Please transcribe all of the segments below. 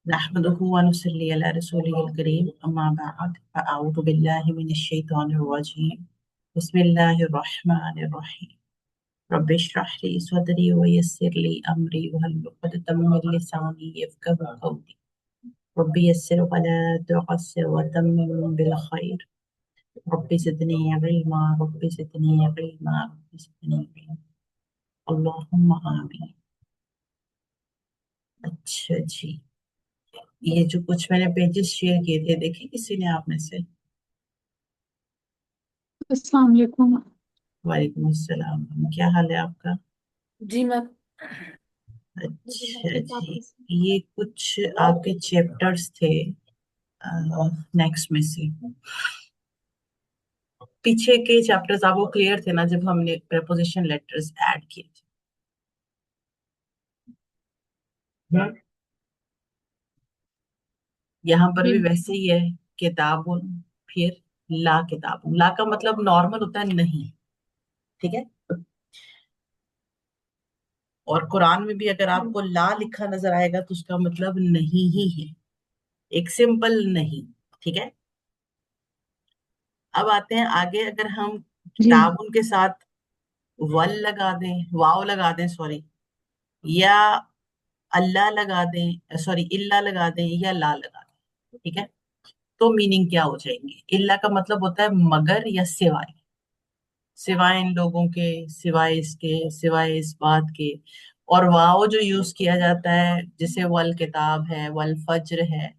नहमदुहु व नुसल्ली अला रसूलिहिल करीम अम्मा बअद फअऊज़ु बिल्लाहि मिनश शैतानिर रजीम बिस्मिल्लाहिर रहमानिर रहीम रब्बि इश्रह ली सदरी व यस्सिर ली अमरी वहल्लुल उक़दतम मिन लिसानी यफ़क़हू क़ौली रब्बि यस्सिर व ला तुअस्सिर व तम्मिम बिल खैर रब्बि ज़िदनी इल्मा रब्बि ज़िदनी इल्मा रब्बि ज़िदनी इल्मा अल्लाहुम्मा आमीन। अच्छा जी, ये जो कुछ मैंने पेजेस शेयर किए थे देखे किसी ने आप में से? अस्सलाम वालेकुम। वालेकुम अस्सलाम। क्या हाल है आपका? जी मैम। अच्छा जी, ये कुछ आपके चैप्टर्स थे नेक्स्ट में से। पीछे के चैप्टर्स आपको क्लियर थे ना जब हमने प्रेपोजिशन लेटर्स ऐड किए थे? यहाँ पर भी जी वैसे ही है। किताबुन, फिर ला किताबुन। ला का मतलब नॉर्मल होता है नहीं, ठीक है। और कुरान में भी अगर आपको ला लिखा नजर आएगा तो उसका मतलब नहीं ही है, एक सिंपल नहीं, ठीक है। अब आते हैं आगे। अगर हम जी किताबुन के साथ वल लगा दें, वाव लगा दें, सॉरी, या अल्लाह लगा दें, सॉरी इल्ला लगा दें, या ला लगा दें, ठीक है, तो मीनिंग क्या हो जाएंगे? इल्ला का मतलब होता है मगर या सिवाय, सिवाय इन लोगों के, सिवाय इसके, सिवाय इस बात के। और वाव जो यूज किया जाता है, जैसे वल किताब है, वल फज्र है,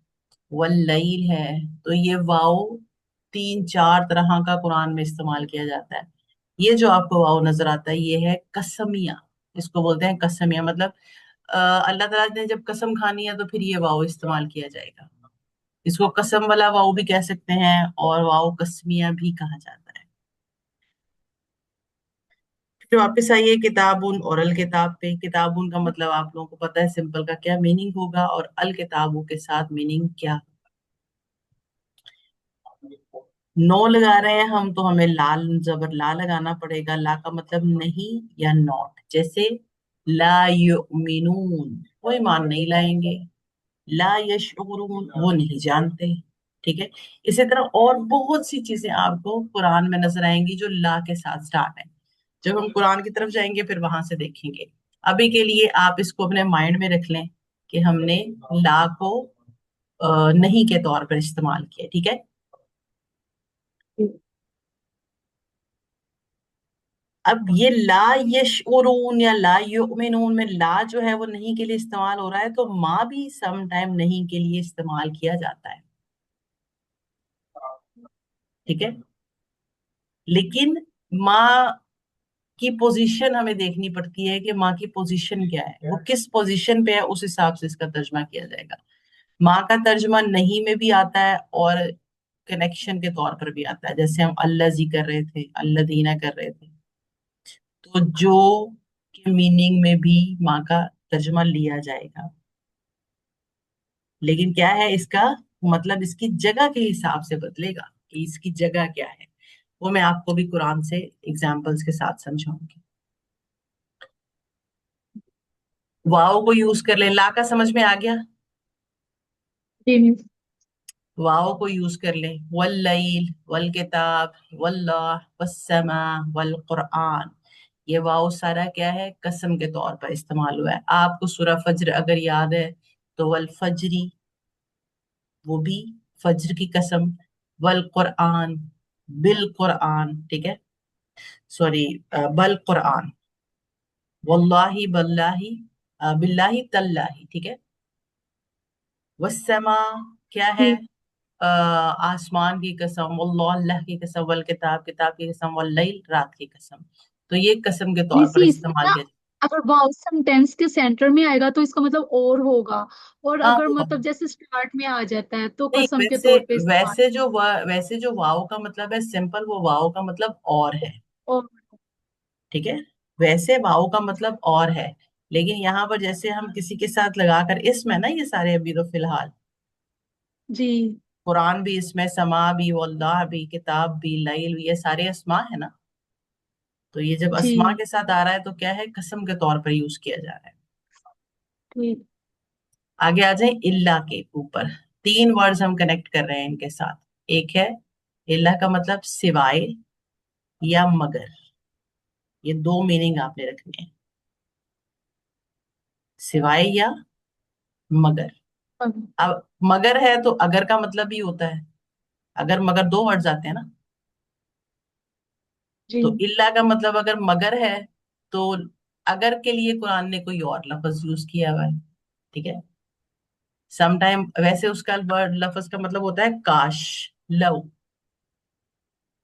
वल लैल है, तो ये वाव तीन चार तरह का कुरान में इस्तेमाल किया जाता है। ये जो आपको वाव नजर आता है ये है कसमिया, इसको बोलते हैं कसमिया। मतलब अल्लाह ताला ने जब कसम खानी है तो फिर ये वाव इस्तेमाल किया जाएगा। इसको कसम वाला वाव भी कह सकते हैं और वाव कसमिया भी कहा जाता है। फिर वापस आइए किताबुन और अल किताब पे। किताबुन का मतलब आप लोगों को पता है सिंपल का क्या मीनिंग होगा, और अल किताबों के साथ मीनिंग क्या। नो लगा रहे हैं हम तो हमें लाल जबर ला लगाना पड़ेगा। ला का मतलब नहीं या नॉट। जैसे ला युमिनून, वो ईमान नहीं लाएंगे। ला यशउरून, वो नहीं जानते, ठीक है। इसी तरह और बहुत सी चीजें आपको कुरान में नजर आएंगी जो ला के साथ स्टार्ट है। जब हम कुरान की तरफ जाएंगे फिर वहां से देखेंगे। अभी के लिए आप इसको अपने माइंड में रख लें कि हमने ला को नहीं के तौर पर इस्तेमाल किया, ठीक है। अब ये ला यशउरून या ला युमिनून में ला जो है वो नहीं के लिए इस्तेमाल हो रहा है, तो माँ भी सम टाइम नहीं के लिए इस्तेमाल किया जाता है, ठीक है। लेकिन माँ की पोजीशन हमें देखनी पड़ती है कि माँ की पोजीशन क्या है, वो किस पोजीशन पे है, उस हिसाब से इसका तर्जमा किया जाएगा। माँ का तर्जमा नहीं में भी आता है और कनेक्शन के तौर पर भी आता है। जैसे हम अल्लाजी कर रहे थे, अल्लादीना कर रहे थे, तो जो के मीनिंग में भी माँ का तर्जमा लिया जाएगा। लेकिन क्या है इसका मतलब, इसकी जगह के हिसाब से बदलेगा कि इसकी जगह क्या है। वो मैं आपको भी कुरान से एग्जाम्पल्स के साथ समझाऊंगी। वाव को यूज कर ले, ला का समझ में आ गया। जी मिस। वाव को यूज कर ले, वल्लैल, वल किताब, वल्लाह, वस्समा, वल कुरआन। ये वाव सारा क्या है, कसम के तौर पर इस्तेमाल हुआ है। आपको सूरह फज्र अगर याद है तो वल फजरी, वो भी फज्र की कसम। वल कुरआन, बिल कुरआन, ठीक है, सॉरी, बल कुरआन, वल्लाही बल्लाही, बिल्लाही तल्लाही, ठीक है। वस्समा क्या है, जी आसमान की कसम। वल्लाह, अल्लाह की कसम। वल किताब, किताब की कसम। वल्लैल, रात की कसम। तो ये कसम के तौर पर मिसी इसमें इस्तेमाल ना, किया अगर वाव सेंटेंस के सेंटर में आएगा तो इसका मतलब और होगा, और हाँ अगर वो मतलब जैसे स्टार्ट में आ जाता है तो नहीं, कसम के वैसे तौर पे इस्तेमाल। वैसे जो वाव का मतलब है सिंपल, वो वाव का मतलब और है, और ठीक है। वैसे वाव का मतलब और है, लेकिन यहाँ पर जैसे हम किसी के साथ लगाकर, इसमें ना ये सारे अभी तो फिलहाल, जी कुरान भी इसमें, समा भी, वल्लाह भी, किताब भी, लैल भी, ये सारे अस्मा है ना। तो ये जब अस्मा जी। के साथ आ रहा है तो क्या है, कसम के तौर पर यूज किया जा रहा है। ठीक। आगे आ जाए इल्ला के ऊपर। तीन वर्ड्स हम कनेक्ट कर रहे हैं इनके साथ। एक है इल्ला का मतलब सिवाय या मगर। ये दो मीनिंग आपने रखने हैं, सिवाय या मगर। अब- अब मगर है तो अगर का मतलब भी होता है, अगर मगर दो वर्ड्स आते हैं ना। जी। तो इल्ला का मतलब अगर मगर है तो अगर के लिए कुरान ने कोई और लफ्ज यूज किया हुआ है। ठीक है। समटाइम वैसे उसका वर्ड लफ्ज का मतलब होता है काश, लव,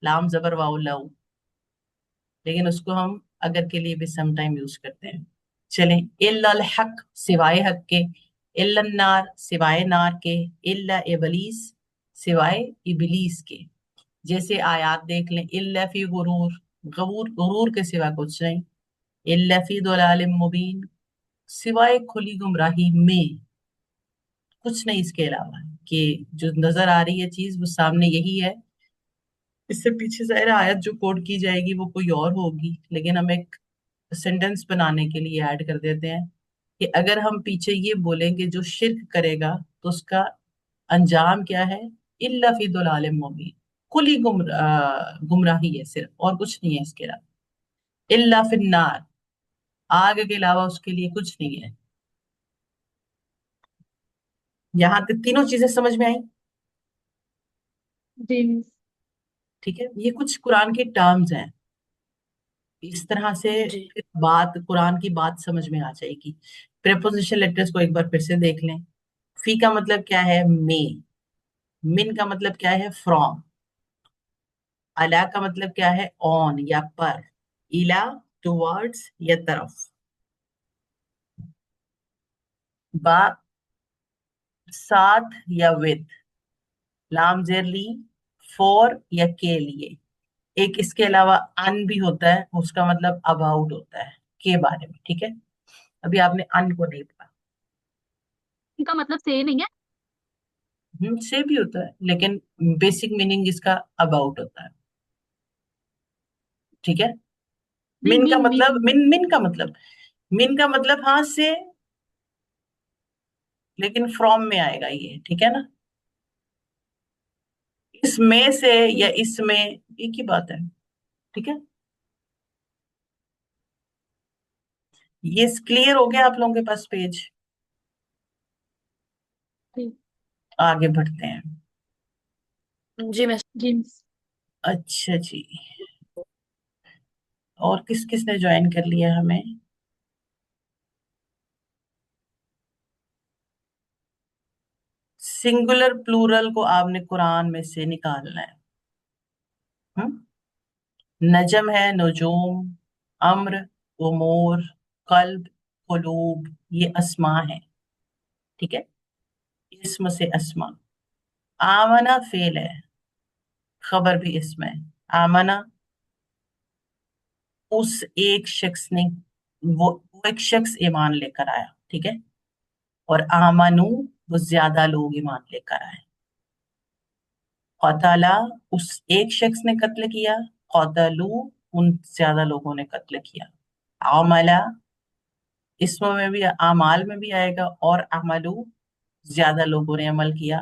लाम जबर वाओ लव, लेकिन उसको हम अगर के लिए भी समटाइम यूज करते हैं। चलें, इल्लल हक सिवाय हक के, इल्लन नार सिवाय नार के, इल्ला इबलीस सिवाय इबलीस के। जैसे आयात देख लें, इल्ला फी गुरूर, गरूर गुरूर के सिवा कुछ नहीं, इल्ला फी दलालिम मुबीन सिवाय खुली गुमराही में, कुछ नहीं इसके अलावा। कि जो नजर आ रही है चीज वो सामने यही है, इससे पीछे जाहिर है आयत जो कोड की जाएगी वो कोई और होगी, लेकिन हम एक सेंटेंस बनाने के लिए ऐड कर देते हैं कि अगर हम पीछे ये बोलेंगे जो शिर्क करेगा तो उसका अंजाम क्या है, इल्ला फी दुलालिम मुबीन, खुली गुमराही है सिर्फ, और कुछ नहीं है इसके अलावा। इल्ला फिन्नार, आग के अलावा उसके लिए कुछ नहीं है। यहाँ तक तीनों चीजें समझ में आई। जी। ठीक है, ये कुछ कुरान के टर्म्स हैं। इस तरह से जी। फिर बात, कुरान की बात समझ में आ जाएगी। प्रेपोजिशन लेटर्स को एक बार फिर से देख लें। फी का मतलब क्या है, मे। मिन का मतलब क्या है, फ्रॉम। अला का मतलब क्या है, ऑन या पर। इला टुवर्ड्स या तरफ। बा साथ या विद। लाम जेर ली फॉर या के लिए। एक इसके अलावा अन भी होता है, उसका मतलब अबाउट होता है, के बारे में। ठीक है, अभी आपने अन को नहीं पढ़ा। इनका मतलब से नहीं है। से भी होता है लेकिन बेसिक मीनिंग इसका अबाउट होता है। ठीक है। नहीं, मिन का मीन मीन। मतलब, मिन का मतलब हाँ से, लेकिन फ्रॉम में आएगा ये। ठीक है ना। इसमें से या ठीक। इसमें एक ही बात है। ठीक है, ये क्लियर हो गया आप लोगों के पास पेज। ठीक। आगे बढ़ते हैं। जी मैं जी। अच्छा जी, और किस किस ने ज्वाइन कर लिया हमें। सिंगुलर प्लूरल को आपने कुरान में से निकालना है। हम्म? नजम है नजूम, अम्र, उमूर, कल्ब, कुलूब, ये अस्मा है। ठीक है, इसम से अस्मा। आमना फेल है, खबर भी इसमें है। आमना उस एक शख्स ने, वो एक शख्स ईमान लेकर आया। ठीक है, और आमनु वो ज्यादा लोग ईमान लेकर आए। कौताला उस एक शख्स ने कत्ल किया, कौतलू उन ज्यादा लोगों ने कत्ल किया। आमला इसमें में भी, आमाल में भी आएगा, और अमलू ज्यादा लोगों ने अमल किया,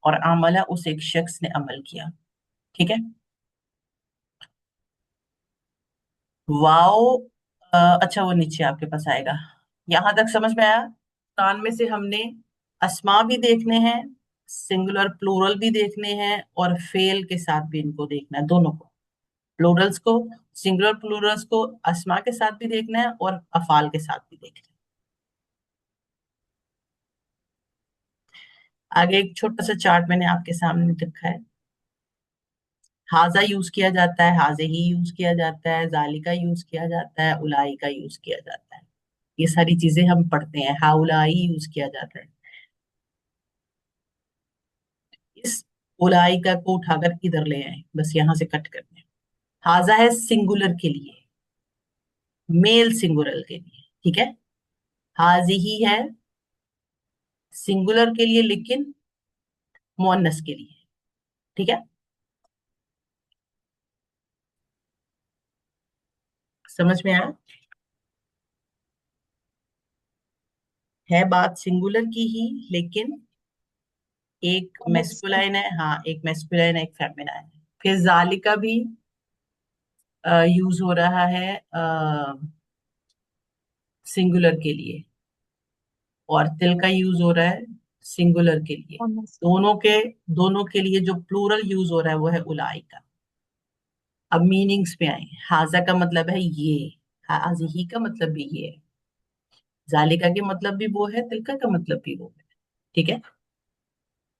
और आमला उस एक शख्स ने अमल किया। ठीक है। वाओ, अच्छा वो नीचे आपके पास आएगा। यहां तक समझ में आया। कान में से हमने अस्मा भी देखने हैं, सिंगुलर प्लूरल भी देखने हैं, और फेल के साथ भी इनको देखना है, दोनों को। प्लूरल्स को, सिंगुलर प्लूरल्स को अस्मा के साथ भी देखना है और अफाल के साथ भी देखना है। आगे एक छोटा सा चार्ट मैंने आपके सामने रखा है। हाजा यूज किया जाता है, हाजे ही यूज किया जाता है, जालिका यूज किया जाता है, उलाई का यूज किया जाता है। ये सारी चीजें हम पढ़ते हैं। हाउलाई यूज किया जाता है। इस उलाई का को उठाकर इधर ले आए, बस यहां से कट कर दें। हाजा है सिंगुलर के लिए, मेल सिंगुलर के लिए। ठीक है। हाजी ही है सिंगुलर के लिए लेकिन मुअन्नस के लिए। ठीक है। समझ में आया? है बात सिंगुलर की ही, लेकिन एक Understand. मेस्कुलाइन है, हाँ एक मेस्कुलाइन है एक फेमिनाइन है। फिर जालिका भी यूज हो रहा है सिंगुलर के लिए, और तिल का यूज हो रहा है सिंगुलर के लिए। Understand. दोनों के लिए जो प्लूरल यूज हो रहा है वो है उलाई का। अब मीनिंग्स पे आए। हाजा का मतलब है ये, हाजी का मतलब भी ये है, जालिका के मतलब भी वो है, तिलका का मतलब भी वो है। ठीक है,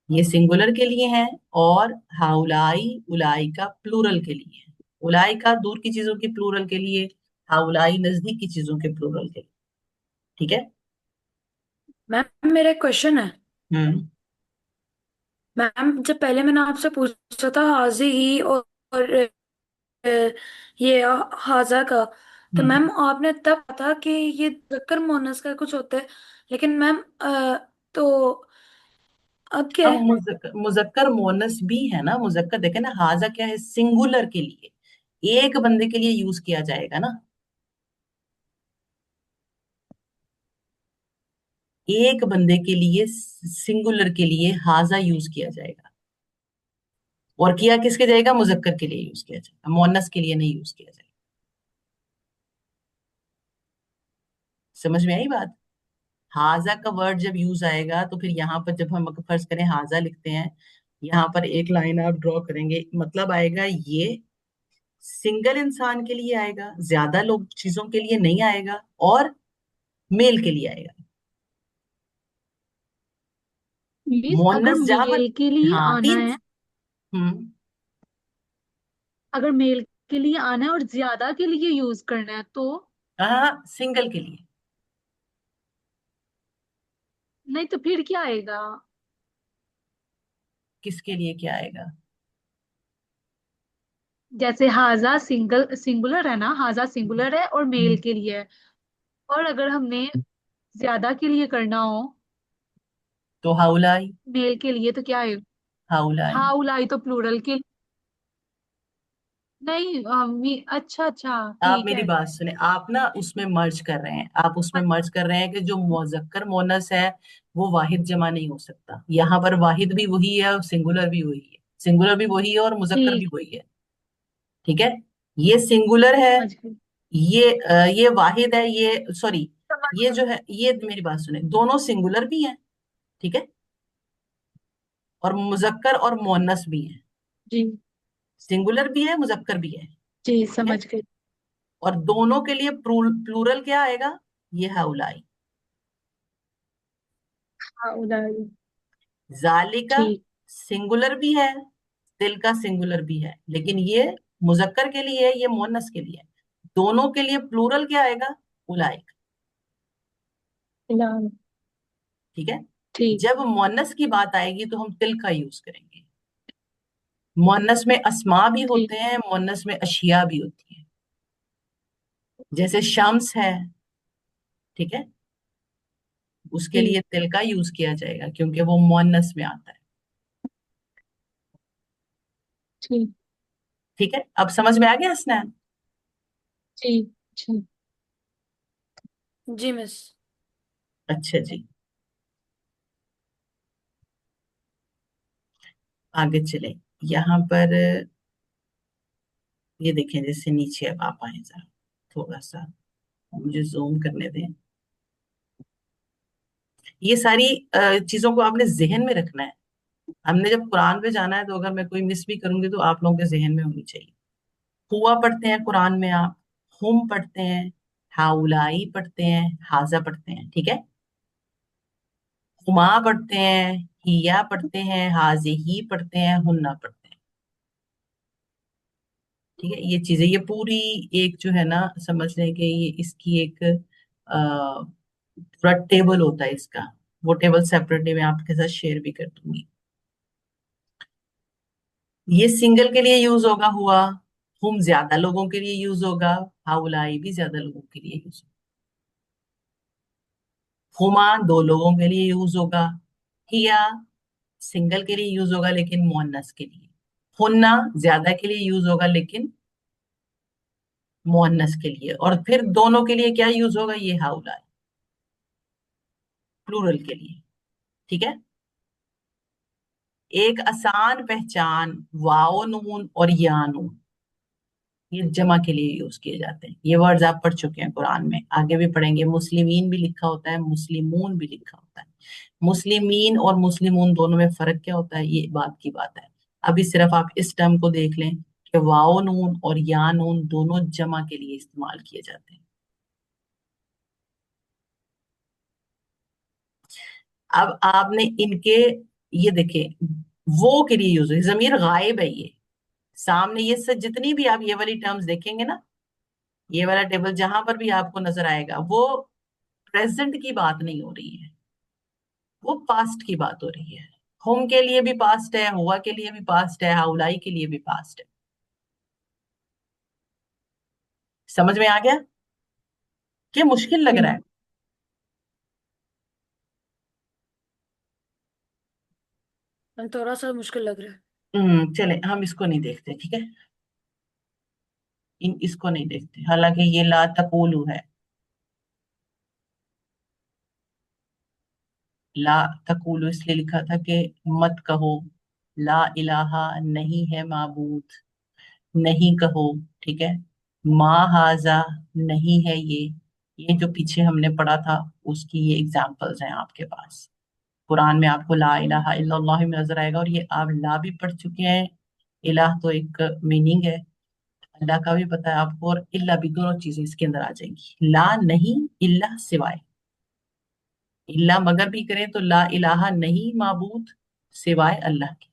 ये सिंगुलर के लिए है, और हाउलाई उलाई का प्लूरल के लिए है। उलाई का दूर की चीजों की प्लूरल के लिए, हाउलाई नजदीक की चीजों के प्लूरल के लिए। ठीक है। मैम मेरा एक क्वेश्चन है। हम्म। मैम जब पहले मैंने आपसे पूछा था हाजी ही और अ, ये हाजा का, तो हम्म। मैम आपने तब कहा था कि ये मुज़क्कर मुअन्नस का कुछ होता है, लेकिन मैम तो अब क्या अब है? मुजक्कर मोनस भी है ना, मुजक्कर देखे ना, हाजा क्या है, सिंगुलर के लिए, एक बंदे के लिए यूज किया जाएगा ना, एक बंदे के लिए, सिंगुलर के लिए हाजा यूज किया जाएगा। और किया किसके जाएगा, मुजक्कर के लिए यूज किया जाएगा, मोनस के लिए नहीं यूज किया जाएगा। समझ में आई बात? हाजा का वर्ड जब यूज आएगा तो फिर यहाँ पर जब हम फर्ज करें हाजा लिखते हैं, यहाँ पर एक लाइन आप ड्रॉ करेंगे, मतलब आएगा ये सिंगल इंसान के लिए आएगा, ज्यादा लोग चीजों के लिए नहीं आएगा, और मेल के लिए आएगा। मीन्स अगर मोनस जहां पर, मेल के लिए हाँ आना तीन। है, हम्म। अगर मेल के लिए आना है और ज्यादा के लिए यूज करना है तो हाँ सिंगल के लिए। नहीं, तो फिर क्या आएगा? किसके लिए क्या आएगा? जैसे हाजा सिंगुलर है ना, हाजा सिंगुलर है और मेल के लिए है, और अगर हमने ज्यादा के लिए करना हो तो हाउलाई, मेल के लिए तो क्या है? हाउलाई। हाउलाई तो प्लूरल के नहीं, अच्छा अच्छा आप ठीक मेरी है। बात सुने, आप ना उसमें मर्ज कर रहे हैं, आप उसमें मर्ज कर रहे हैं कि जो मुजक्कर मोनस है वो वाहिद जमा नहीं हो सकता। यहाँ पर वाहिद भी वही है और सिंगुलर भी वही है, सिंगुलर भी वही है और मुजक्कर भी ठीक, वही है। ठीक है, ये सिंगुलर है, समझ गई। ये वाहिद है, ये सॉरी, समझ ये गई। जो है, ये मेरी बात सुने, दोनों सिंगुलर भी हैं। ठीक है, और मुजक्कर और मोनस भी हैं, जी सिंगुलर भी है मुजक्कर भी है। जी, ठीक है, समझ गई। और दोनों के लिए प्लूरल क्या आएगा, ये हाउलाई। हाँ, उदाहरण। जालिका ठीक। सिंगुलर भी है, तिल का सिंगुलर भी है, लेकिन ये मुजक्कर के लिए है, ये मोनस के लिए है। दोनों के लिए प्लूरल क्या आएगा, उलाई। इलान। ठीक है, ठीक। जब मोनस की बात आएगी तो हम तिल का यूज करेंगे। मोनस में अस्मा भी ठीक। होते हैं, मोनस में अशिया भी होती है, जैसे शम्स है। ठीक है, उसके ठीक। लिए तिल का यूज किया जाएगा क्योंकि वो मोनस में आता है। ठीक। ठीक है, अब समझ में आ गया स्नैन? ठीक। ठीक। जी मिस। अच्छा जी, आगे चले। यहाँ पर ये देखें, जैसे नीचे अब आप आए जरा, थोड़ा सा मुझे जूम करने दें। ये सारी चीजों को आपने जहन में रखना है। हमने जब कुरान पे जाना है तो अगर मैं कोई मिस भी करूंगी तो आप लोगों के जहन में होनी चाहिए। हुआ पढ़ते हैं कुरान में आप, हुम पढ़ते हैं, हाउलाई पढ़ते हैं, हाजा पढ़ते हैं। ठीक है, हुमा पढ़ते हैं, हिया पढ़ते हैं, हाजे ही पढ़ते हैं, हुन्ना पढ़ते हैं। ठीक है, ये चीजें, ये पूरी एक जो है ना, समझ लें कि ये इसकी एक पूरा टेबल होता है इसका। वो टेबल सेपरेटली मैं आपके साथ शेयर भी कर दूंगी। ये सिंगल के लिए यूज होगा हुआ, हुम ज्यादा लोगों के लिए यूज होगा, हाउलाई भी ज्यादा लोगों के लिए यूज होगा, हुमा दो लोगों के लिए यूज होगा, हिया सिंगल के लिए यूज होगा लेकिन मुअन्नस के लिए, हुन्ना ज्यादा के लिए यूज होगा लेकिन मुअन्नस के लिए, और फिर दोनों के लिए क्या यूज होगा, ये हाउला, प्लूरल के लिए। ठीक है। एक आसान पहचान, वाओ नून और या नून, ये जमा के लिए यूज किए जाते हैं। ये वर्ड्स आप पढ़ चुके हैं कुरान में, आगे भी पढ़ेंगे। मुस्लिमीन भी लिखा होता है, मुस्लिमून भी लिखा होता है। मुस्लिमीन और मुस्लिमून दोनों में फर्क क्या होता है, ये बात की बात है। अभी सिर्फ आप इस टर्म को देख लें कि वाओ नून और या नून दोनों जमा के लिए इस्तेमाल किए जाते हैं। अब आपने इनके, ये देखें, वो के लिए यूज है, जमीर गायब है ये। सामने ये सब जितनी भी आप ये वाली टर्म्स देखेंगे ना, ये वाला टेबल जहां पर भी आपको नजर आएगा, वो प्रेजेंट की बात नहीं हो रही है, वो पास्ट की बात हो रही है। होम के लिए भी पास्ट है, हुआ के लिए भी पास्ट है, हाउलाई के लिए भी पास्ट है। समझ में आ गया? क्या मुश्किल लग रहा है? थोड़ा सा मुश्किल लग रहा है। चले, हम इसको नहीं देखते, ठीक है। इसको नहीं देखते, हालांकि ये ला तकूलू है। ला तकूलू इसलिए लिखा था कि मत कहो, ला इलाहा नहीं है माबूद, नहीं कहो। ठीक है। मा हाजा नहीं है ये जो पीछे हमने पढ़ा था, उसकी ये एग्जाम्पल्स हैं आपके पास। कुरान में आपको ला इलाहा इल्लल्लाह में नजर आएगा, और ये आप ला भी पढ़ चुके हैं। इलाह तो एक मीनिंग है, अल्लाह का भी पता है आपको, और इल्ला भी, दोनों चीजें इसके अंदर आ जाएंगी। ला नहीं, इल्ला सिवाय। इल्ला मगर भी करें तो ला इलाहा नहीं माबूद सिवाय अल्लाह के।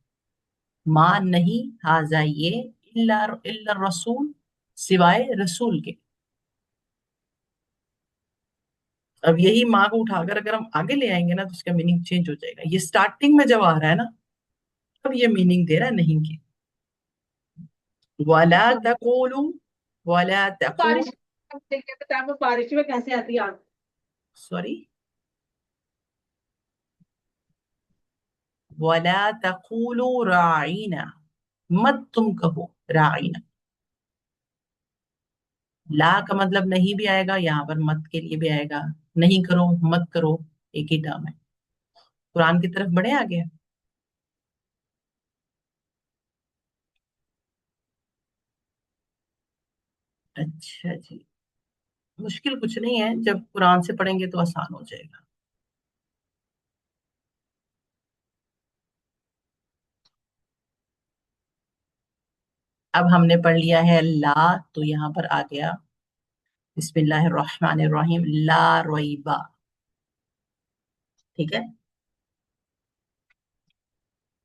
माँ नहीं, हाजा ये, इल्ला इल्ला रसूल सिवाय रसूल के। अब यही माँ को उठाकर अगर हम आगे ले आएंगे ना, तो उसका मीनिंग चेंज हो जाएगा। ये स्टार्टिंग में जब आ रहा है ना, तब ये मीनिंग दे रहा है नहीं की। वला तकूलू, वला तकूल, बारिश देखते हैं, टाइम में बारिश में कैसे आती है आग। सॉरी, वला तकूलू राइना, मत तुम कहो राइना। ला का मतलब नहीं भी आएगा, यहाँ पर मत के लिए भी आएगा। नहीं करो, मत करो, एक ही टर्म है। कुरान की तरफ बढ़े आगे। अच्छा जी, मुश्किल कुछ नहीं है, जब कुरान से पढ़ेंगे तो आसान हो जाएगा। अब हमने पढ़ लिया है ला, तो यहाँ पर आ गया बिस्मिल्लाहिर्रहमानिर्रहीम, ला रोइबा। ठीक है,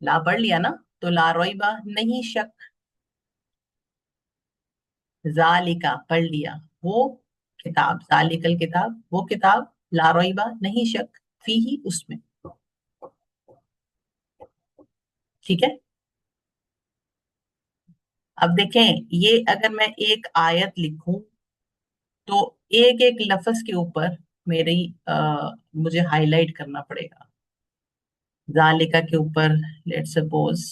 ला पढ़ लिया ना, तो ला रोइबा नहीं शक। जालिका पढ़ लिया, वो किताब, जालिकल किताब, वो किताब, ला रोइबा नहीं शक, फी ही उसमें। ठीक है। अब देखें, ये अगर मैं एक आयत लिखूं, तो एक एक लफ्ज के ऊपर मेरी मुझे हाईलाइट करना पड़ेगा। जालिका के ऊपर लेट्स सपोज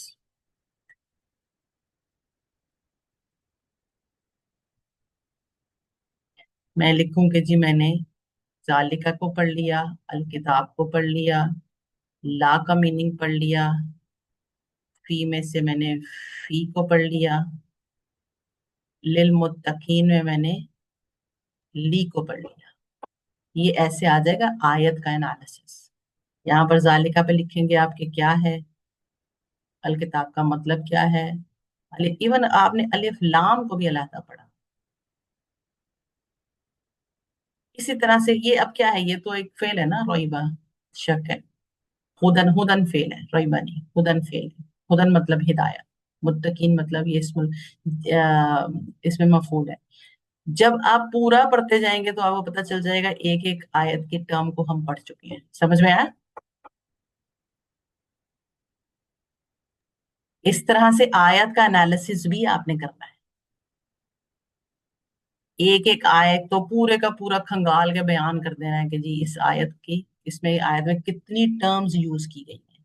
मैं लिखूं कि जी मैंने जालिका को पढ़ लिया, अल किताब को पढ़ लिया, ला का मीनिंग पढ़ लिया, फी में से मैंने फी को पढ़ लिया, लिल मुत्तकीन में मैंने ली को पढ़ लिया। ये ऐसे आ जाएगा आयत का एनालिसिस। यहाँ पर जालिका पे लिखेंगे आपके क्या है, अल किताब का मतलब क्या है, इवन आपने अलिफ लाम को भी अलहदा पढ़ा। इसी तरह से ये अब क्या है, ये तो एक फेल है ना, रोइबा शक है। हुदन, हुदन फेल है, रोइबा नहीं, हुदन फेल है। हुदन मतलब हिदायत, मुत्तकीन मतलब ये इसमें मफूल है। जब आप पूरा पढ़ते जाएंगे तो आपको पता चल जाएगा, एक एक आयत के टर्म को हम पढ़ चुके हैं। समझ में आया? इस तरह से आयत का एनालिसिस भी आपने करना है। एक एक आयत तो पूरे का पूरा खंगाल के बयान कर देना है कि जी इस आयत की, इसमें आयत में कितनी टर्म्स यूज की गई हैं।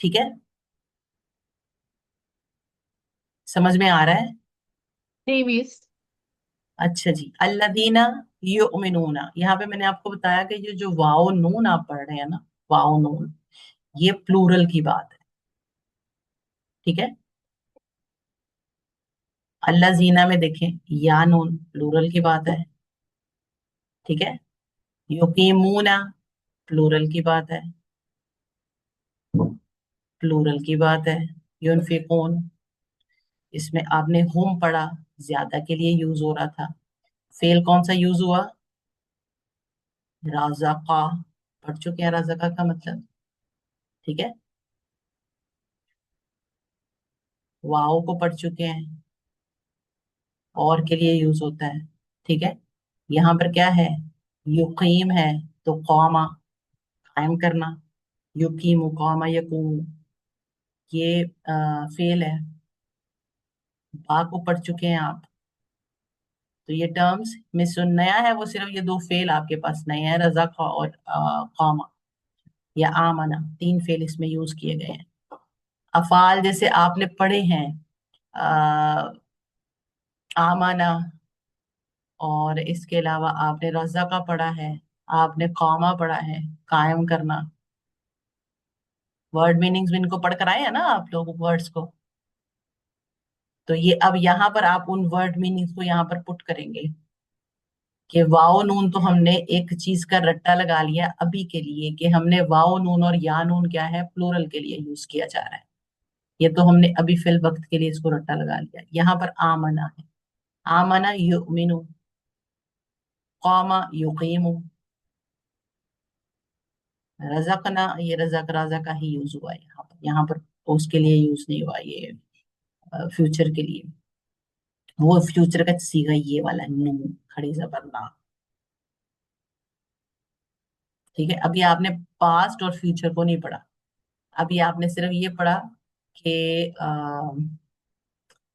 ठीक है। समझ में आ रहा है? नहीं मिस। अच्छा जी, अल्लदीना युमिनूना, यहाँ पे मैंने आपको बताया कि ये जो वाओ नून आप पढ़ रहे हैं ना, वाओ नून, ये प्लूरल की बात है। ठीक है, अल्लाजीना में देखें, या नून प्लूरल की बात है। ठीक है, युकीमूना प्लूरल की बात है, प्लूरल की बात है। युनफिकून, इसमें आपने हुम पढ़ा, ज्यादा के लिए यूज हो रहा था। फेल कौन सा यूज हुआ? राज़ाका, पढ़ चुके हैं राज़ाका का मतलब। ठीक है, वाओ को पढ़ चुके हैं, और के लिए यूज होता है। ठीक है, यहाँ पर क्या है? युकीम है, तो कौमा, कायम करना। युकीमु कौमा यकूमु, ये फेल है। बा को पढ़ चुके हैं आप, तो ये टर्म्स में जो नया है वो सिर्फ ये दो फेल आपके पास नए हैं, रजा खा और कौमा या आमना, तीन फेल इसमें यूज किए गए हैं। अफाल जैसे आपने पढ़े हैं, आमना, और इसके अलावा आपने रजा का पढ़ा है, आपने कौमा पढ़ा है, कायम करना। वर्ड मीनिंग्स भी इनको पढ़ कर आए हैं ना आप लोग वर्ड्स को, तो ये अब यहाँ पर आप उन वर्ड मीनिंग्स को यहाँ पर पुट करेंगे कि वाओ नून तो हमने एक चीज का रट्टा लगा लिया अभी के लिए, कि हमने वाओ नून और या नून क्या है, प्लूरल के लिए यूज किया जा रहा है। ये तो हमने अभी फिल वक्त के लिए इसको रट्टा लगा लिया। यहाँ पर आमना है, आमना युमिनु, कौमा युकीमु, रज़कना, ये रज़क राजा का ही यूज हुआ है यहाँ पर उसके लिए यूज नहीं हुआ ये फ्यूचर के लिए। वो फ्यूचर का सीगा ये वाला है, नून खड़ी जबर ना। ठीक है, अभी आपने पास्ट और फ्यूचर को नहीं पढ़ा, अभी आपने सिर्फ ये पढ़ा कि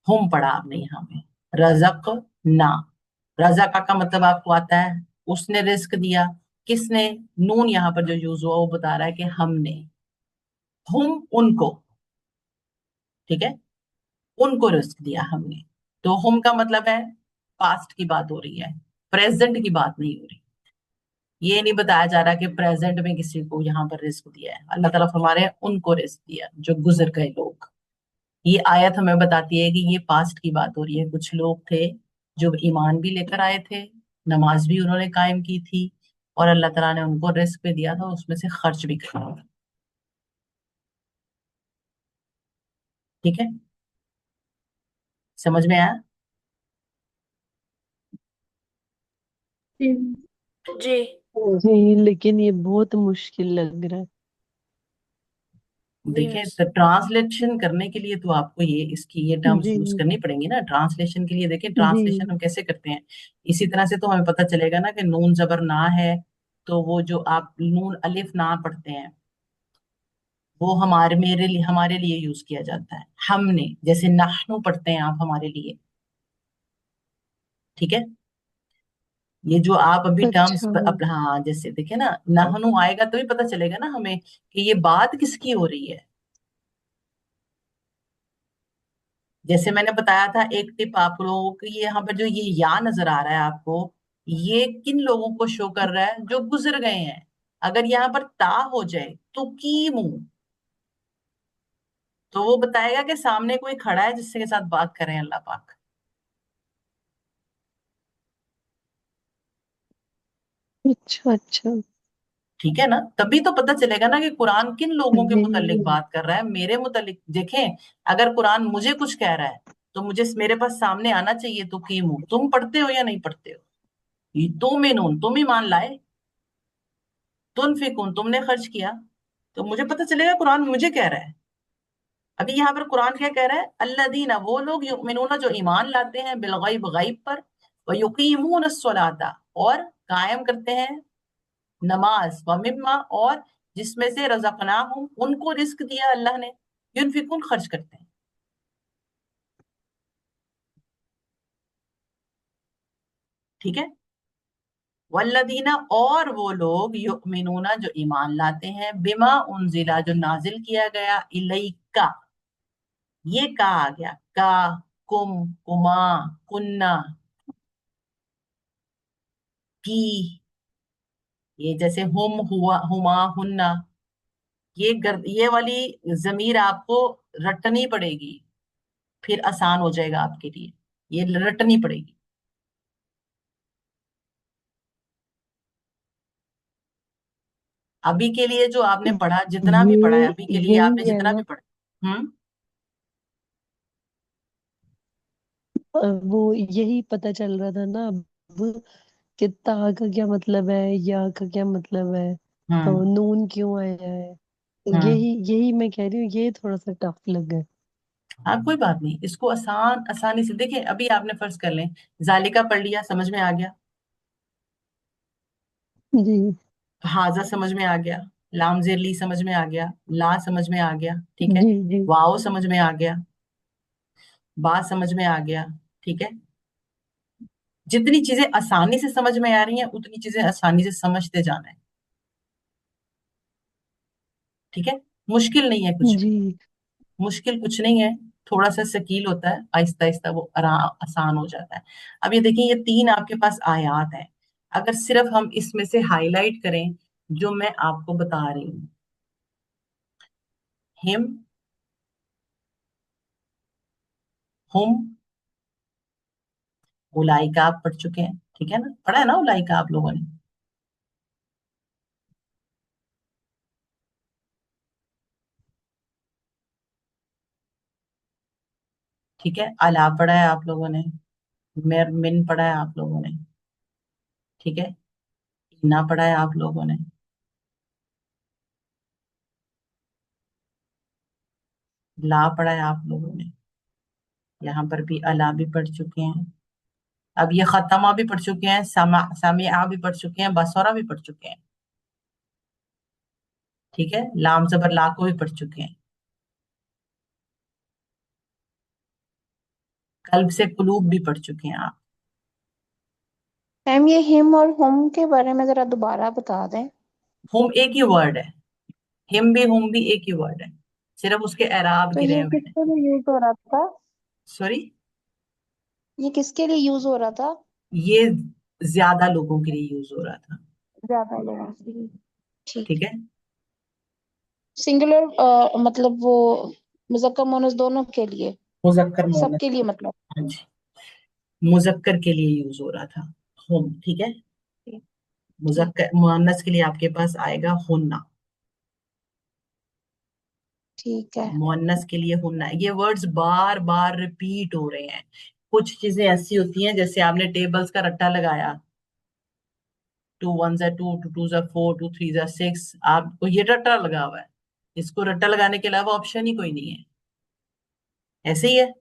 हम पढ़ा आपने यहाँ पे, रजक ना, रजका का मतलब आपको आता है, उसने रिस्क दिया। किसने? नून यहाँ पर जो यूज हुआ वो बता रहा है कि हमने, हम उनको, ठीक है, उनको रिस्क दिया हमने। तो हम का मतलब है पास्ट की बात हो रही है, प्रेजेंट की बात नहीं हो रही। ये नहीं बताया जा रहा कि प्रेजेंट में किसी को यहाँ पर रिस्क दिया है, अल्लाह ताला फरमा रहे हैं उनको रिस्क दिया जो गुजर गए लोग। ये आयत हमें बताती है कि ये पास्ट की बात हो रही है। कुछ लोग थे जो ईमान भी लेकर आए थे, नमाज भी उन्होंने कायम की थी, और अल्लाह ताला ने उनको रिस्क भी दिया था, उसमें से खर्च भी किया था। ठीक है, समझ में आया? जी। जी, लेकिन ये बहुत मुश्किल लग रहा है। जी देखिए, मिस। तो ट्रांसलेशन करने के लिए तो आपको ये इसकी ये टर्म्स जी यूज करनी पड़ेंगी ना ट्रांसलेशन के लिए। देखिए, जी। ट्रांसलेशन हम कैसे करते हैं, इसी तरह से तो हमें पता चलेगा ना कि नून जबर ना है, तो वो जो आप नून अलिफ ना पढ़ते हैं वो हमारे लिए यूज किया जाता है। हमने, जैसे नहनु पढ़ते हैं आप हमारे लिए। ठीक है, ये जो आप अभी टर्म्स अच्छा। अब, हाँ जैसे देखिए ना, नहनु आएगा तो ही पता चलेगा ना हमें कि ये बात किसकी हो रही है। जैसे मैंने बताया था एक टिप आप लोगों को, ये यहाँ पर जो ये या नजर आ रहा है आपको, ये किन लोगों को शो कर रहा है? जो गुजर गए हैं। अगर यहाँ पर ता हो जाए तो कीमू, तो वो बताएगा कि सामने कोई खड़ा है जिससे के साथ बात कर रहे हैं अल्लाह पाक। अच्छा अच्छा। ठीक है ना, तभी तो पता चलेगा ना कि कुरान किन लोगों के जी मुतालिक बात कर रहा है, मेरे मुतालिक। देखें, अगर कुरान मुझे कुछ कह रहा है तो मुझे मेरे पास सामने आना चाहिए, तो कीमू, तुम पढ़ते हो या नहीं पढ़ते हो? तुम इनून, तुम ईमान लाए, तुनफिकून, तुमने खर्च किया, तो मुझे पता चलेगा कुरान मुझे कह रहा है। अभी यहाँ पर कुरान क्या कह रहा है? अल्लदीना, वो लोग, युमिनूना, जो ईमान लाते हैं, बिलगैब, गैब पर, व युकीमून अस्सलाता, और कायम करते हैं नमाज, व मिम्मा, और जिसमें से रज़क़नाहुम, उनको रिस्क दिया अल्लाह ने, युनफिकून, खर्च करते हैं। ठीक है, वल्लदीना, और वो लोग, युमिनूना, जो ईमान लाते हैं, बिमा उनजिला, जो नाजिल किया गया, इलैका, ये कहा आ गया, का, कुम, कुमा, कुन्ना, की, ये जैसे हुम, हुआ, हुमा, हुन्ना, ये वाली जमीर आपको रटनी पड़ेगी, फिर आसान हो जाएगा आपके लिए, ये रटनी पड़ेगी। अभी के लिए जो आपने पढ़ा, जितना भी पढ़ा है ये अभी के लिए आपने यही है जितना ना। भी पढ़ा, वो यही पता चल रहा था ना अब कि ता का क्या मतलब है, या का क्या मतलब है, तो हम्म नून क्यों आया है। हम्म यही यही मैं कह रही हूँ, ये थोड़ा सा टफ लगा। हाँ कोई बात नहीं, इसको आसानी से देखिए। अभी आपने फर्ज कर लें, जालिका पढ़ लिया, समझ में आ गया, जी हाजा समझ में आ गया, लाम जेर ली समझ में आ गया, ला समझ में आ गया, ठीक है, जी जी वाओ समझ में आ गया, बा समझ में आ गया, ठीक है। जितनी चीजें आसानी से समझ में आ रही हैं उतनी चीजें आसानी से समझते जाना है, ठीक है। मुश्किल नहीं है कुछ भी, जी मुश्किल कुछ नहीं है, थोड़ा सा शकील होता है, आहिस्ता आहिस्ता वो आसान हो जाता है। अब ये देखिए, ये तीन आपके पास आयात है, अगर सिर्फ हम इसमें से हाईलाइट करें जो मैं आपको बता रही हूँ, हिम, हुम, उलाइका आप पढ़ चुके हैं, ठीक है ना, पढ़ा है ना उलाइका आप लोगों ने, ठीक है। अला पढ़ा है आप लोगों ने, मेर मिन पढ़ा है आप लोगों ने, ठीक है। इन्ना पढ़ा है आप लोगों ने, ला पढ़ा है आप लोगों ने, यहाँ पर भी अला भी पढ़ चुके हैं। अब ये खतमा भी पढ़ चुके हैं, समिया भी पढ़ चुके हैं, बसरा भी पढ़ चुके हैं, ठीक है। लाम जबर ला को भी पढ़ चुके हैं। कल्ब से कुलूब भी पढ़ चुके हैं आप। मैम ये हिम और हुम के बारे में जरा दोबारा बता दें। हुम एक ही वर्ड है, हिम भी हुम भी एक ही वर्ड है, सिर्फ उसके एराब तो गिरे ये हुए हैं। किसके लिए यूज हो रहा था? सॉरी, ये किसके लिए यूज हो रहा था? ये ज्यादा लोगों के लिए यूज हो रहा था, ज्यादा लोगों के लिए। ठीक ठीक है। है। सिंगुलर मतलब वो मुजक्कर मुअन्नस दोनों के लिए, मुजक्कर मोहन्नस, सबके लिए मतलब। हाँ जी, मुजक्कर के लिए यूज हो रहा था हुम, ठीक है। ठीक। ठीक मुजक्कर मुअन्नस के लिए आपके पास आएगा हुन्ना, ठीक है। मुअन्नस के लिए हुन्ना। ये वर्ड्स बार बार रिपीट हो रहे हैं। कुछ चीजें ऐसी होती हैं, जैसे आपने टेबल्स का रट्टा लगाया, टू वन जा टू, टू टू जा फोर, टू थ्री जा सिक्स, आपको ये रट्टा लगा हुआ है, इसको रट्टा लगाने के अलावा ऑप्शन ही कोई नहीं है, ऐसे ही है।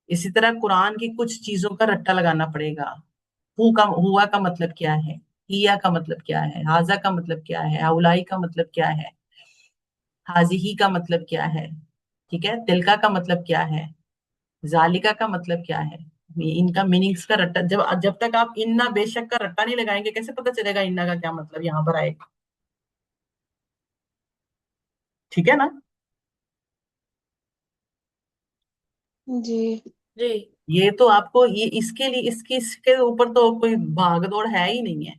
इसी तरह कुरान की कुछ चीजों का रट्टा लगाना पड़ेगा। हुआ का मतलब क्या है, हिया का मतलब क्या है, हाजा का मतलब क्या है, हाउलाई का मतलब क्या है, हाजिही का मतलब क्या है, ठीक है। तिलका का मतलब क्या है, जालिका का मतलब क्या है। इनका मीनिंग्स का रट्टा, जब जब तक आप इन्ना बेशक का रट्टा नहीं लगाएंगे, कैसे पता चलेगा इन्ना का क्या मतलब यहाँ पर आएगा, ठीक है ना। जी। जी। ये तो आपको, ये इसके लिए, इसके ऊपर तो कोई भाग दौड़ है ही नहीं है,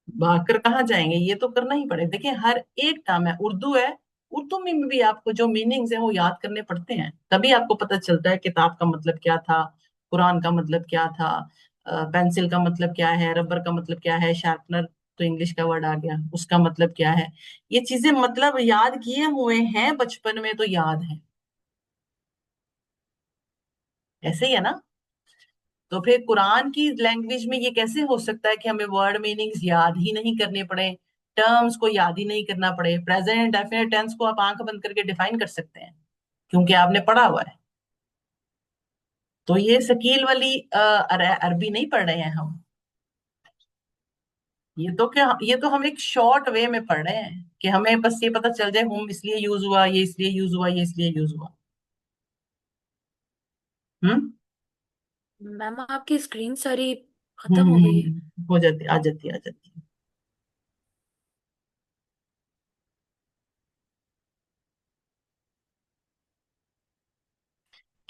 भागकर कहाँ जाएंगे, ये तो करना ही पड़ेगा। देखिए हर एक टर्म है, उर्दू है, उर्दू में भी आपको जो मीनिंग्स है वो याद करने पड़ते हैं, तभी आपको पता चलता है किताब का मतलब क्या था, कुरान का मतलब क्या था, पेंसिल का मतलब क्या है, रबर का मतलब क्या है, शार्पनर तो इंग्लिश का वर्ड आ गया, उसका मतलब क्या है। ये चीजें मतलब याद किए हुए हैं बचपन में तो याद है, ऐसे ही है ना। तो फिर कुरान की लैंग्वेज में ये कैसे हो सकता है कि हमें वर्ड मीनिंग्स याद ही नहीं करने पड़े, टर्म्स को याद ही नहीं करना पड़े। प्रेजेंट डेफिनेट टेंस को आप आंख बंद करके डिफाइन कर सकते हैं, क्योंकि आपने पढ़ा हुआ है। तो ये शकील वाली अरबी नहीं पढ़ रहे हैं हम, ये तो हम एक शॉर्ट वे में पढ़ रहे हैं कि हमें बस ये पता चल जाए हम इसलिए यूज हुआ, ये इसलिए यूज हुआ, ये इसलिए यूज हुआ। हम्म मैम आपकी स्क्रीन सारी खत्म हो गई है। हो जाती, आ जाती, आ जाती।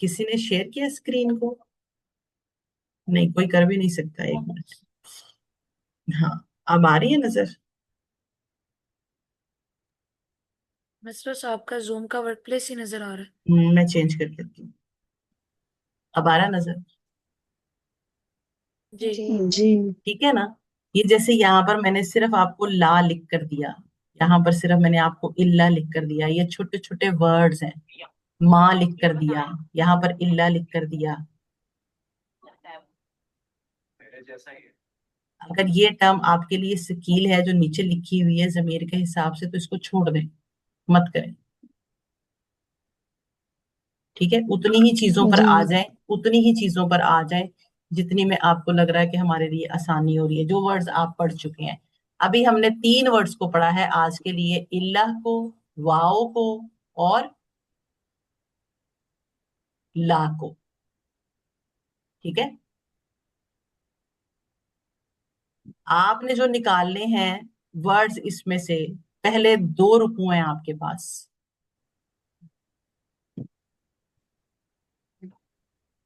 किसी ने शेयर किया स्क्रीन को? नहीं, कोई कर भी नहीं सकता, एक मिनट। हाँ, अब आ रही है नजर? बस आपका जूम का वर्क प्लेस ही नजर आ रहा है। मैं चेंज कर देती हूँ। अब आ रहा है नजर? जी जी। ठीक है ना? ये जैसे यहाँ पर मैंने सिर्फ आपको ला लिख कर दिया, यहाँ पर सिर्फ मैंने आपको इल्ला लिख कर दिया, ये छोटे छोटे वर्ड्स हैं। माँ लिख कर दिया, यहाँ पर इल्ला लिख कर दिया। अगर ये टर्म आपके लिए सकील है जो नीचे लिखी हुई है जमीर के हिसाब से, तो इसको छोड़ दें, मत करें। ठीक है, उतनी ही चीजों पर जी। आ जाए, उतनी ही चीजों पर आ जाए जितनी में आपको लग रहा है कि हमारे लिए आसानी हो रही है, जो वर्ड्स आप पढ़ चुके हैं। अभी हमने 3 वर्ड्स को पढ़ा है आज के लिए, इल्लाह को, वाओ को और ला को। ठीक है, आपने जो निकालने हैं वर्ड्स, इसमें से पहले 2 रुकू हैं आपके पास।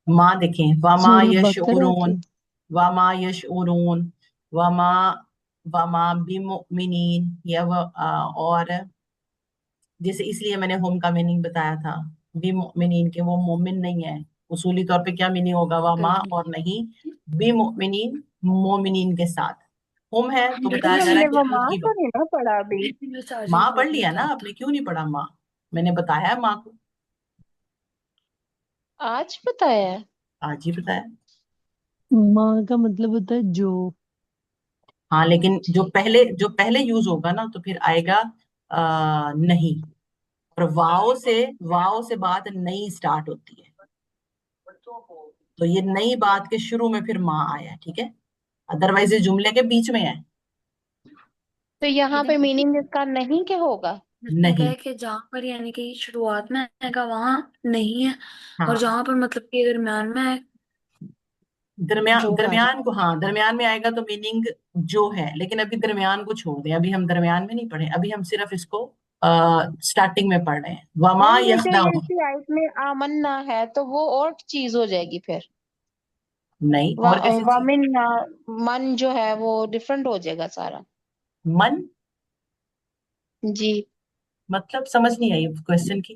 माँ देखें, वमा सूरह बकरा यशउरून, के। वमा यशउरून, वमा वमा बिमुमिनीन, और जैसे इसलिए मैंने हम का मीनिंग बताया था, बिमुमिनीन के, वो मोमिन नहीं है। उसूली तौर पे क्या मीनिंग होगा, वमा और नहीं, बिमुमिनीन, मोमिनीन के साथ। हम है तो लेकिन बताया जा रहा हमने है कि वो माँ हल्की तो नहीं ना पढ़ा अभी। माँ पढ़ लिया ना आपने, क्यों नहीं पढ़ा माँ? मैंने बताया है माँ को, आज बताया है। आज ही बताया। माँ का मतलब होता है जो। हाँ, लेकिन ठीक है। जो पहले यूज होगा ना, तो फिर आएगा नहीं। और वाओ से बात नहीं स्टार्ट होती है, तो ये नई बात के शुरू में फिर माँ आया है। ठीक है, अदरवाइज ये जुमले के बीच में है। तो यहाँ पे लेकिन मीनिंग इसका नहीं क्या होगा? उसने कहा नहीं। है कि जहाँ पर यानी कि शुरुआत में आएगा वहां नहीं है, और हाँ, जहां पर मतलब कि दरम्यान में है जो आ दरमियान को, जाएगा। हाँ दरमियान में आएगा तो मीनिंग जो है, लेकिन अभी दरमियान को छोड़ दें, अभी हम दरमियान में नहीं पढ़े, अभी हम सिर्फ इसको स्टार्टिंग में पढ़ रहे हैं। वमा मैम ये जो ये यखदाऊन। इसी आयत में आमन्ना है तो वो और चीज हो जाएगी फिर। नहीं, और कैसी चीज? वमिन मन जो है वो डिफरेंट हो जाएगा सारा। मन, जी। मतलब समझ नहीं आई क्वेश्चन की।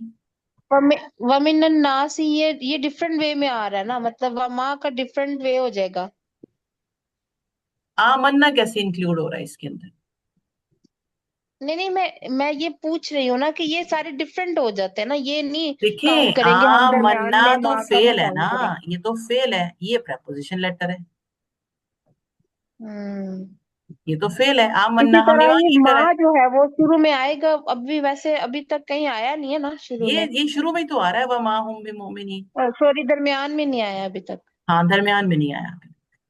वमिन नास ही ये डिफरेंट वे में आ रहा है ना, मतलब वमा का डिफरेंट वे हो जाएगा। आमन्ना कैसे इंक्लूड हो रहा है इसके अंदर? नहीं नहीं, मैं ये पूछ रही हूँ ना कि ये सारे डिफरेंट हो जाते हैं ना, ये नहीं काउंट देखें, करेंगे हम आमन्ना दरमियान में तो माँ का वो फेल है ना, काउंट करेंगे। ये तो फेल है, ये प्रपोजिशन लेटर है, हम्म। ये तो फेल है। इसी आमन्ना हमने तरह वहां ये ये करा है। माँ जो है वो शुरू में आएगा, अभी वैसे अभी तक कहीं आया नहीं है ना शुरू में। ये शुरू में ही तो आ रहा है, वमा हुम बिमुमिनीन। सॉरी, दरमियान में नहीं आया अभी तक। हाँ, दरमियान में नहीं आया।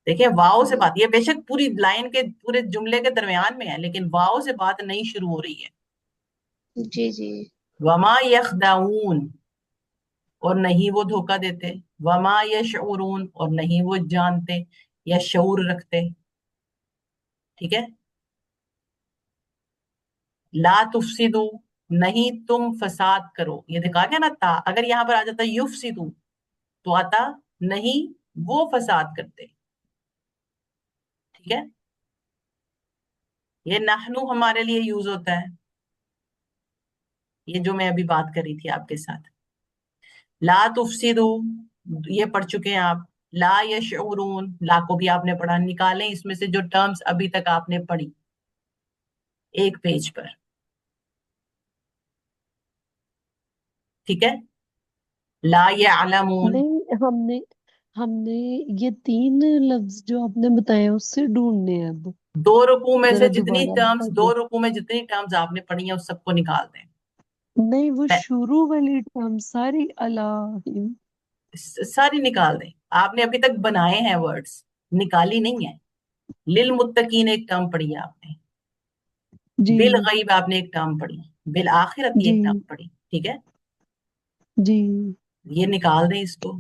देखिए, वाओ से बात, ये बेशक पूरी लाइन के पूरे जुमले के दरमियान में है, लेकिन वाओ से बात नहीं शुरू हो रही है। जी जी। वमा यखदाऊन, और नहीं वो धोखा देते। वमा यशउरून, और नहीं वो जानते या शऊर रखते। ठीक है, ला तुफसिदू, नहीं तुम फसाद करो। ये दिखा गया ना ता, अगर यहाँ पर आ जाता युफसिदू तो आता नहीं वो फसाद करते। ठीक है, ये नहनु हमारे लिए यूज होता है, ये जो मैं अभी बात कर रही थी आपके साथ। ला तुफसिदू, ये पढ़ चुके हैं आप। ला यशउरून, ला को भी आपने पढ़ा। निकालें इसमें से जो टर्म्स अभी तक आपने पढ़ी एक पेज पर। ठीक है, ला यअलमून, नहीं, हमने हमने ये 3 लफ्ज जो आपने बताए उससे ढूंढने हैं अब। 2 रुकू में से जरा जितनी दोबारा टर्म्स, बता दो दो। रुकू में जितनी टर्म्स आपने पढ़ी हैं उस सबको निकाल दें। नहीं, वो शुरू वाली टर्म सारी अला। सारी निकाल दें। आपने अभी तक बनाए हैं वर्ड्स, निकाली नहीं है। लिल मुत्तकीन एक टर्म पढ़ी है आपने, जी। बिल गईब आपने एक टर्म पढ़ी, बिल आखिरती जी। एक टर्म पढ़ी। ठीक है, जी। ये निकाल दें इसको।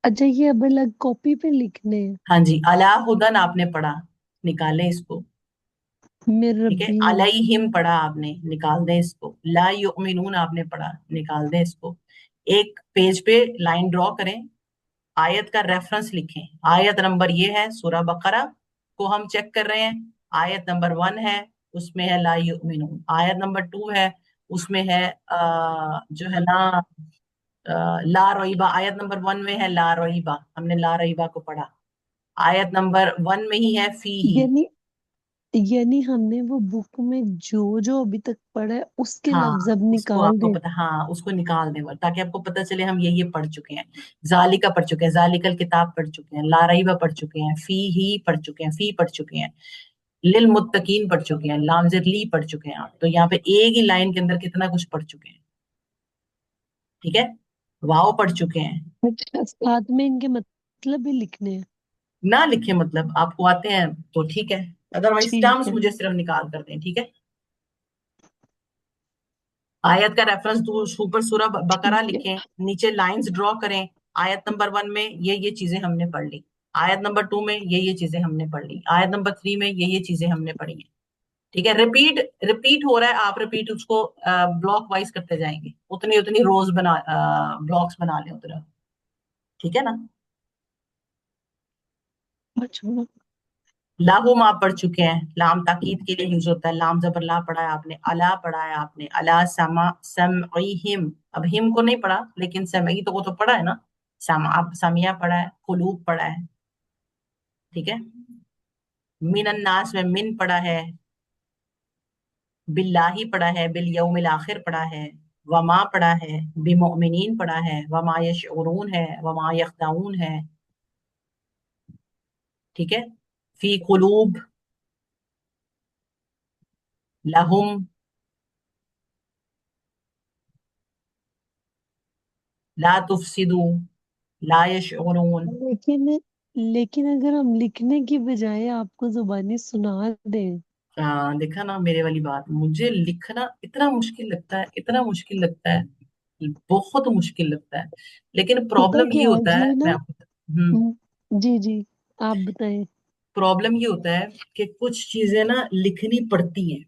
अच्छा, ये अब अलग कॉपी पे लिखने हैं। हाँ जी, अला हुदन आपने पढ़ा, निकालें इसको। मेरे ठीक है, रब्बी। अलैहिम पढ़ा आपने, निकाल दें इसको। ला युमिनून आपने पढ़ा, निकाल दें इसको। एक पेज पे लाइन ड्रॉ करें, आयत का रेफरेंस लिखें। आयत नंबर ये है सूरह बकरा को हम चेक कर रहे हैं, आयत नंबर 1 है उसमें है ला युमिनून, आयत नंबर 2 है उसमें है जो है ना ला रईबा, आयत नंबर 1 में है ला रईबा, हमने ला रईबा को पढ़ा। आयत नंबर 1 में ही है फी ही। यानी यानी हमने वो बुक में जो जो अभी तक पढ़ा है उसके हाँ, लफ्ज अब उसको निकाल आपको दे। पता, हाँ उसको निकाल दें वो, ताकि आपको पता चले हम ये पढ़ चुके हैं। जालिका पढ़ चुके हैं, जालिकल किताब पढ़ चुके हैं, ला रईबा पढ़ चुके हैं, फी ही पढ़ चुके हैं, फी पढ़ चुके हैं, लिल मुत्तकीन पढ़ चुके हैं, लामज़िर ली पढ़ चुके हैं आप। तो यहाँ पे एक ही लाइन के अंदर कितना कुछ पढ़ चुके हैं। ठीक है, वाव पढ़ चुके हैं। अच्छा, साथ में इनके मतलब भी लिखने हैं? ना लिखे मतलब आपको आते हैं तो ठीक है, अदरवाइज ठीक टर्म्स है। मुझे सिर्फ निकाल कर दें। ठीक है, आयत का रेफरेंस ऊपर सूरह बकरा ठीक है। लिखें, नीचे लाइंस ड्रॉ करें। आयत नंबर 1 में ये चीजें हमने पढ़ ली, आयत नंबर 2 में ये चीजें हमने पढ़ ली, आयत नंबर 3 में ये चीजें हमने पढ़ी हैं। ठीक है, रिपीट रिपीट हो रहा है, आप रिपीट उसको ब्लॉक वाइज करते जाएंगे, उतनी उतनी रोज बना ब्लॉक्स बना लें उतना। ठीक है ना। अच्छा, लाहुम आप पढ़ चुके हैं, लाम ताकीद के लिए यूज होता है, लाम जबर ला पढ़ा है आपने, अला पढ़ा है आपने, अला समा समईहिम, अब हिम को नहीं पढ़ा लेकिन समई तो वो तो पढ़ा है ना, सम आप समिया पढ़ा है, कुलूब पढ़ा है। ठीक है, मिन अन्नास में मिन पढ़ा है, बिल्लाही पढ़ा है, बिल यौमिल आखिर पढ़ा है, वमा पढ़ा है, बिमुमिनीन पढ़ा है, वमा यशउरून है, वमा यख्दाऊन है। ठीक है, फी कुलूब, लहुम, ला तुफसिदू, ला यशउरून। लेकिन लेकिन अगर हम लिखने की बजाय आपको जुबानी सुना दें। देखा ना मेरे वाली बात, मुझे लिखना इतना मुश्किल लगता है, इतना मुश्किल लगता है, बहुत मुश्किल लगता है। लेकिन पता प्रॉब्लम ये क्या होता है, ये मैं ना। आपको जी जी, आप बताएं। प्रॉब्लम ये होता है कि कुछ चीजें ना लिखनी पड़ती हैं,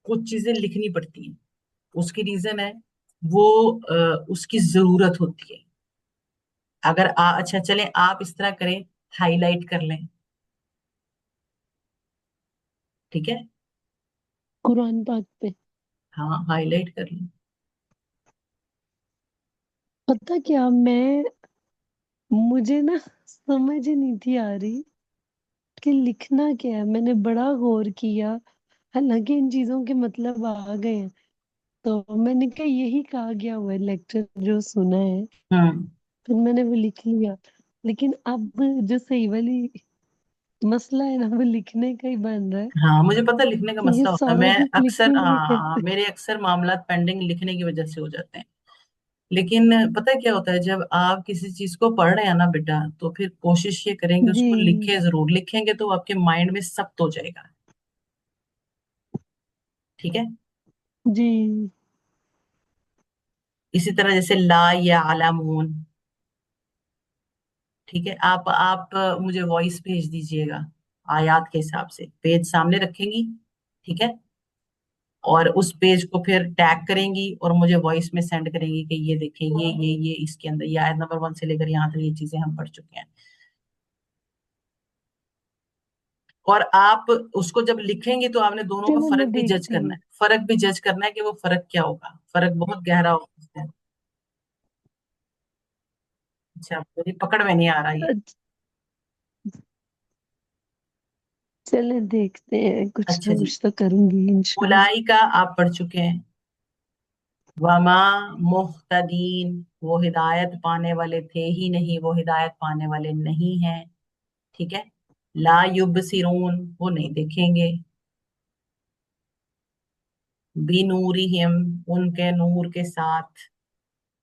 कुछ चीजें लिखनी पड़ती हैं। उसकी रीजन है वो उसकी जरूरत होती है। अगर अच्छा चलें आप इस तरह करें, हाईलाइट कर लें। ठीक है, कुरान पाक पे। हाँ हाईलाइट कर लें। पता क्या, मुझे ना समझ ही नहीं थी आ रही कि लिखना क्या है। मैंने बड़ा गौर किया, हालांकि इन चीजों के मतलब आ गए हैं। तो मैंने कहा यही कहा गया हुआ है लेक्चर जो सुना है, हम्म फिर मैंने वो लिख लिया। लेकिन अब जो सही वाली मसला है ना, वो लिखने का ही बन रहा है हाँ मुझे पता है लिखने का कि ये मसला होता है, सारा मैं बुक अक्सर लिखेंगे हाँ कैसे। मेरे अक्सर मामला पेंडिंग लिखने की वजह से हो जाते हैं। लेकिन पता है क्या होता है, जब आप किसी चीज को पढ़ रहे हैं ना बेटा, तो फिर कोशिश ये करेंगे जी उसको लिखे, जरूर लिखेंगे तो आपके माइंड में सख्त हो जाएगा। ठीक है, जी। इसी तरह जैसे ला या अलामून। ठीक है, आप मुझे वॉइस भेज दीजिएगा, आयात के हिसाब से पेज सामने रखेंगी। ठीक है, और उस पेज को फिर टैग करेंगी और मुझे वॉइस में सेंड करेंगी कि ये देखें, ये इसके अंदर ये आयत नंबर 1 से लेकर यहाँ तक ये चीजें हम पढ़ चुके हैं। और आप उसको जब लिखेंगे तो आपने दोनों का चलो फर्क मैं भी जज देखती करना हूँ। है, फर्क भी जज करना है कि वो फर्क क्या होगा, फर्क बहुत गहरा होगा। अच्छा, मेरी पकड़ में नहीं आ रहा ये। अच्छा, चले देखते हैं, कुछ अच्छा ना जी, कुछ तो करूंगी इंशाल्लाह। उलाई का आप पढ़ चुके हैं, वमा मुहतदीन, वो हिदायत पाने वाले थे ही नहीं, वो हिदायत पाने वाले नहीं हैं। ठीक है, ला युबसिरून, वो नहीं देखेंगे, बिनूरिहिम, उनके नूर के साथ,